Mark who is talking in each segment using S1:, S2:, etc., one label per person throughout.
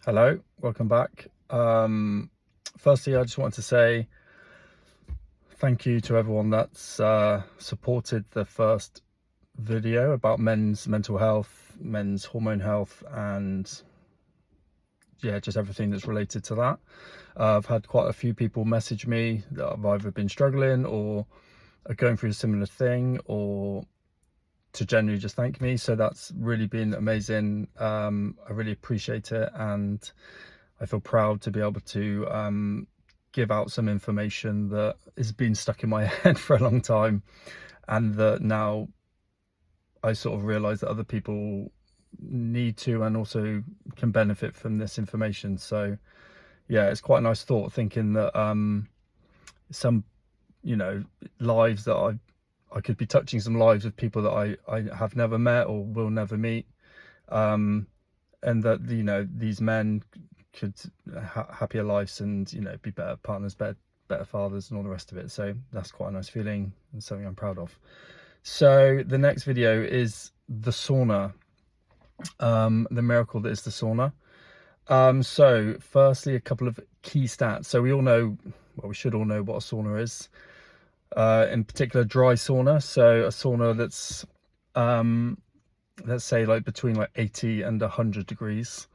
S1: Hello, welcome back. Firstly, I just wanted to say thank you to everyone that's supported the first video about men's mental health, men's hormone health, and yeah, just everything that's related to that. I've had quite a few people message me that have either been struggling or are going through a similar thing, or to generally just thank me. So that's really been amazing. I really appreciate it, and I feel proud to be able to give out some information that has been stuck in my head for a long time, and that now I sort of realize that other people need to and also can benefit from this information. So yeah, it's quite a nice thought, thinking that some lives that I could be touching some lives of people that I have never met or will never meet, and that these men could have happier lives and be better partners, better fathers, and all the rest of it. So that's quite a nice feeling and something I'm proud of. So the next video is the sauna, the miracle that is the sauna. So firstly, a couple of key stats. So we all know, well, we should all know what a sauna is. In particular, dry sauna. So a sauna that's let's say like between like 80 and 100 degrees.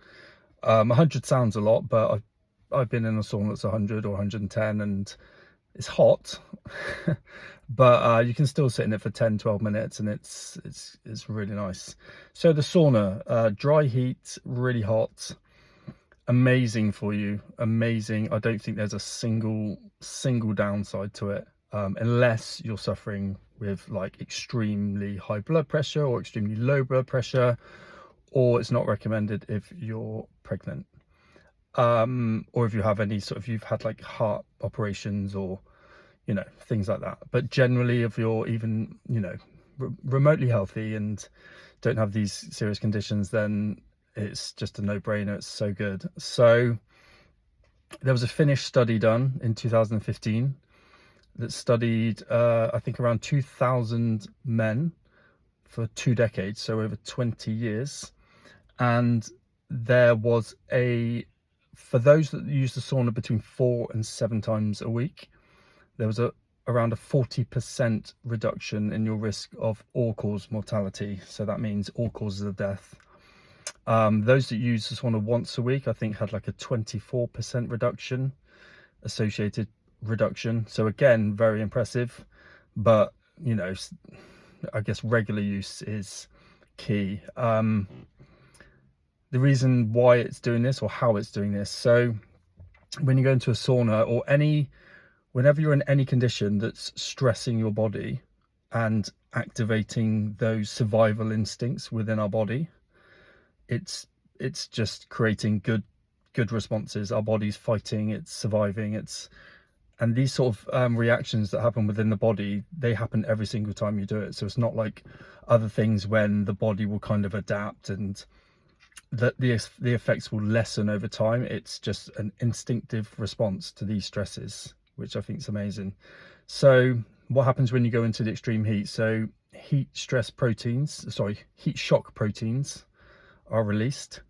S1: 100 sounds a lot, but I've been in a sauna that's 100 or 110 and it's hot. But you can still sit in it for 10-12 minutes and it's really nice. So the sauna, dry heat, really hot, amazing for you, amazing. I don't think there's a single downside to it, unless you're suffering with like extremely high blood pressure or extremely low blood pressure, or it's not recommended if you're pregnant, or if you have any sort of, you've had like heart operations or things like that. But generally, if you're even remotely healthy and don't have these serious conditions, then it's just a no-brainer. It's so good. So there was a Finnish study done in 2015 that studied I think around 2,000 men for 2 decades, so over 20 years. And there was for those that use the sauna between 4 and 7 times a week, there was around a 40% reduction in your risk of all-cause mortality. So that means all causes of death. Those that use the sauna once a week, I think, had like a 24% reduction, associated reduction. So again, very impressive. But I guess regular use is key. The reason why it's doing this, or how it's doing this. So when you go into a sauna, or whenever you're in any condition that's stressing your body and activating those survival instincts within our body, it's just creating good responses. Our body's fighting, it's surviving, and these sort of reactions that happen within the body, they happen every single time you do it. So it's not like other things when the body will kind of adapt and that the effects will lessen over time. It's just an instinctive response to these stresses, which I think is amazing. So what happens when you go into the extreme heat? So heat shock proteins are released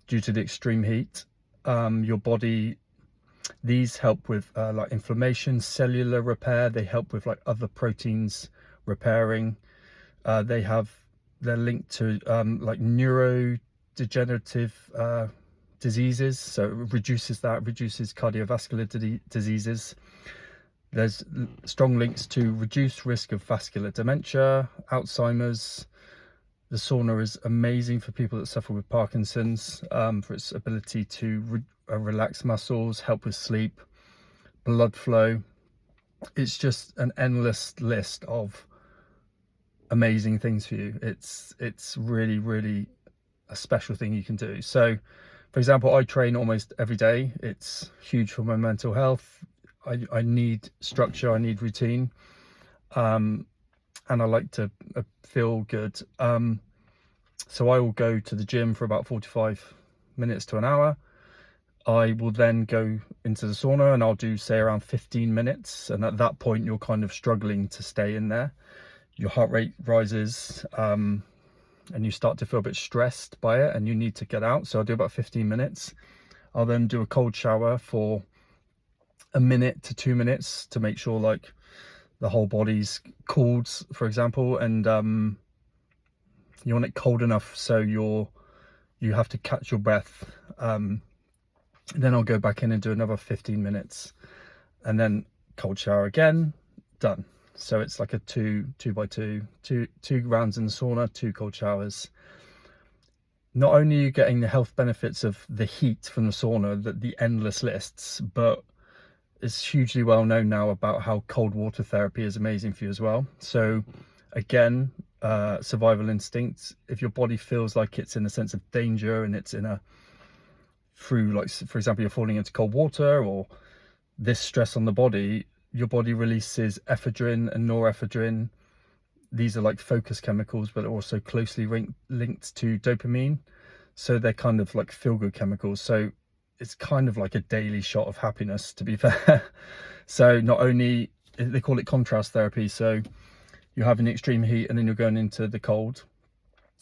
S1: due to the extreme heat. Your body, these help with like inflammation, cellular repair. They help with like other proteins repairing. They're linked to like neurodegenerative diseases, so it reduces cardiovascular diseases. There's strong links to reduced risk of vascular dementia, Alzheimer's. The sauna is amazing for people that suffer with Parkinson's, for its ability to relax muscles, help with sleep, blood flow. It's just an endless list of amazing things for you. It's really, really a special thing you can do. So for example, I train almost every day. It's huge for my mental health. I need structure, I need routine, and I like to feel good. So I will go to the gym for about 45 minutes to an hour. I will then go into the sauna and I'll do, say, around 15 minutes. And at that point, you're kind of struggling to stay in there. Your heart rate rises. and you start to feel a bit stressed by it and you need to get out. So I'll do about 15 minutes. I'll then do a cold shower for a minute to 2 minutes to make sure like the whole body's cooled, for example, and you want it cold enough so you have to catch your breath. Then I'll go back in and do another 15 minutes and then cold shower again, done. So it's like a two by two rounds in the sauna, 2 cold showers. Not only are you getting the health benefits of the heat from the sauna, the endless lists, but it's hugely well known now about how cold water therapy is amazing for you as well. So again, survival instinct, if your body feels like it's in a sense of danger and it's through, like, for example, you're falling into cold water or this stress on the body, your body releases ephedrine and norepinephrine. These are like focus chemicals, but also closely linked to dopamine. So they're kind of like feel-good chemicals. So it's kind of like a daily shot of happiness, to be fair. So not only, they call it contrast therapy. So you're having the extreme heat and then you're going into the cold.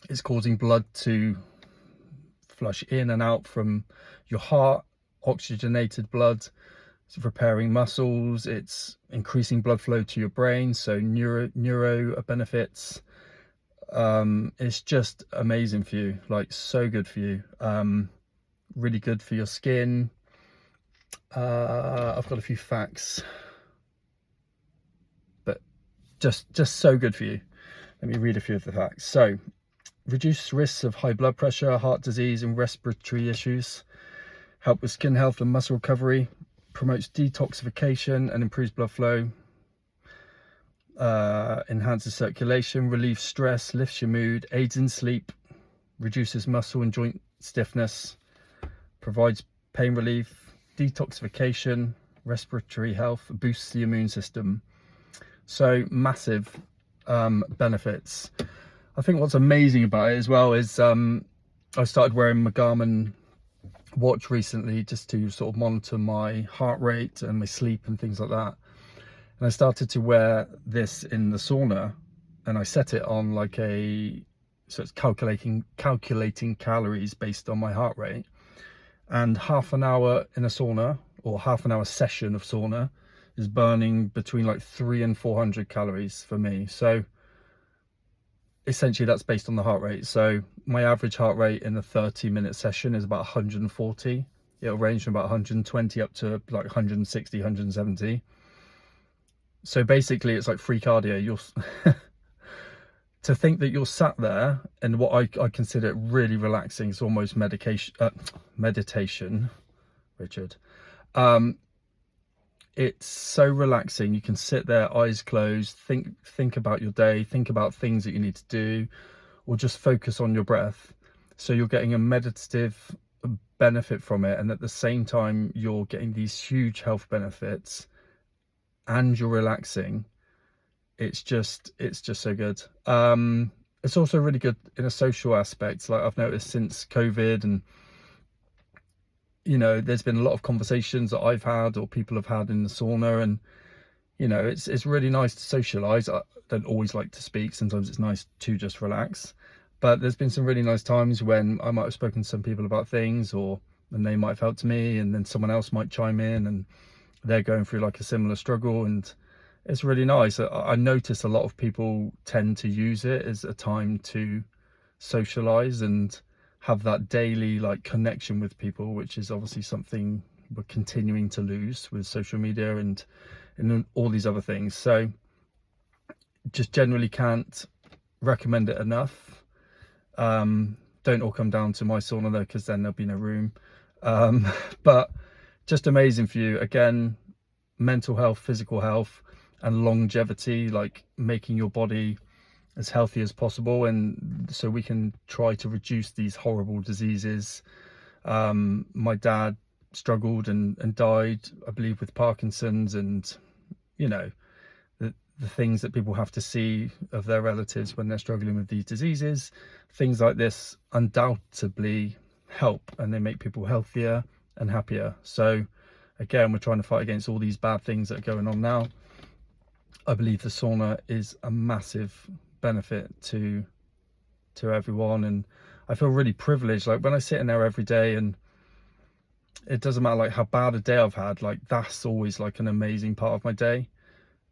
S1: It's causing blood to flush in and out from your heart, oxygenated blood. It's repairing muscles, it's increasing blood flow to your brain, so neuro benefits. It's just amazing for you, like so good for you. Really good for your skin. I've got a few facts, but just so good for you. Let me read a few of the facts. So, reduce risks of high blood pressure, heart disease and respiratory issues. Help with skin health and muscle recovery. Promotes detoxification and improves blood flow. Enhances circulation, relieves stress, lifts your mood, aids in sleep, reduces muscle and joint stiffness, provides pain relief, detoxification, respiratory health, boosts the immune system. So massive benefits. I think what's amazing about it as well is I started wearing my Garmin watch recently just to sort of monitor my heart rate and my sleep and things like that. And I started to wear this in the sauna, and I set it on like so it's calculating calories based on my heart rate. And half an hour in a sauna, or half an hour session of sauna, is burning between like 300 and 400 calories for me. So essentially that's based on the heart rate. So my average heart rate in a 30-minute session is about 140. It'll range from about 120 up to like 160, 170. So basically it's like free cardio. You're to think that you're sat there, and what I consider really relaxing, it's almost meditation, Richard. It's so relaxing. You can sit there, eyes closed, think about your day, think about things that you need to do, or just focus on your breath. So you're getting a meditative benefit from it, and at the same time you're getting these huge health benefits and you're relaxing. It's just so good. It's also really good in a social aspect. Like I've noticed since COVID, and you know, there's been a lot of conversations that I've had or people have had in the sauna, and you know, it's really nice to socialize. I don't always like to speak. Sometimes it's nice to just relax. But there's been some really nice times when I might have spoken to some people about things, and they might have helped me, and then someone else might chime in and they're going through like a similar struggle, and it's really nice. I notice a lot of people tend to use it as a time to socialize and have that daily like connection with people, which is obviously something we're continuing to lose with social media and all these other things. So just generally can't recommend it enough. Don't all come down to my sauna though, because then there'll be no room. But just amazing for you. Again, mental health, physical health, and longevity, like making your body as healthy as possible, and so we can try to reduce these horrible diseases. My dad struggled and died, I believe, with Parkinson's, and you know, the things that people have to see of their relatives when they're struggling with these diseases. Things like this undoubtedly help, and they make people healthier and happier. So again, we're trying to fight against all these bad things that are going on now. I believe the sauna is a massive benefit to to everyone, and I feel really privileged. Like when I sit in there every day, and it doesn't matter like how bad a day I've had, like that's always like an amazing part of my day.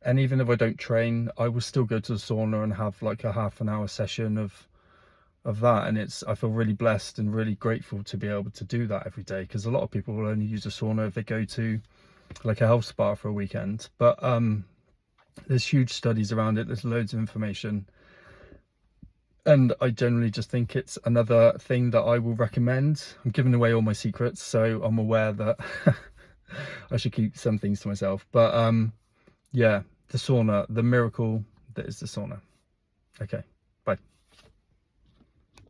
S1: And even if I don't train, I will still go to the sauna and have like a half an hour session of that. And I feel really blessed and really grateful to be able to do that every day, because a lot of people will only use a sauna if they go to like a health spa for a weekend. But there's huge studies around it, there's loads of information, and I generally just think it's another thing that I will recommend. I'm giving away all my secrets, so I'm aware that I should keep some things to myself. But yeah, the sauna, the miracle that is the sauna. Okay.